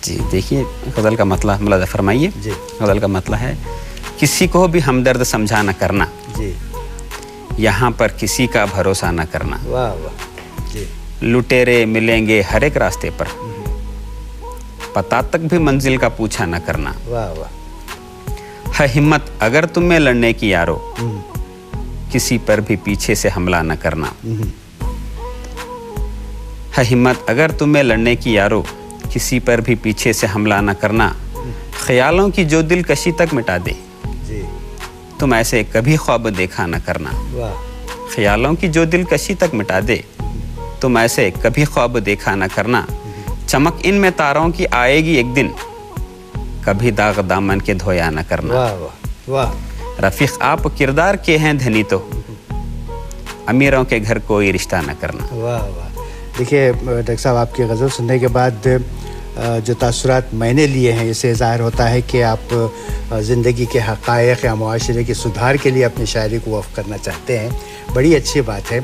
जी देखिए, गज़ल का मतला मुलाज़ा फरमाइए। जी। गज़ल का मतला है, किसी को भी हमदर्द समझा न करना, जी। यहाँ पर किसी का भरोसा न करना। वाह वाह। जी। लुटेरे मिलेंगे हर एक रास्ते पर, पता तक भी मंजिल का पूछा न करना। वाह वाह। है हिम्मत अगर तुम में लड़ने की यारो, किसी पर भी पीछे से हमला न करना। है हिम्मत अगर तुम में लड़ने की यारो, किसी पर भी पीछे से हमला न करना। ख्यालों की जो दिलकशी तक मिटा दे, जी। तुम ऐसे कभी ख्वाब देखा न करना। वाह। ख्यालों की जो दिलकशी तक मिटा दे, तुम ऐसे कभी ख्वाब देखा न करना। चमक इनमें तारों की आएगी एक दिन, कभी दाग दामन के धोया न करना। वाह वाह वाह। रफीक आप किरदार के हैं धनी तो, अमीरों के घर कोई रिश्ता न करना। वाह वाह। देखिए डॉक्टर साहब, आपकी गज़ल सुनने के बाद जो तासुरात मैंने लिए हैं, इससे ज़ाहिर होता है कि आप ज़िंदगी के हक़ाइक़ या मुआशरे के सुधार के लिए अपनी शायरी को वक़्फ़ करना चाहते हैं। बड़ी अच्छी बात है।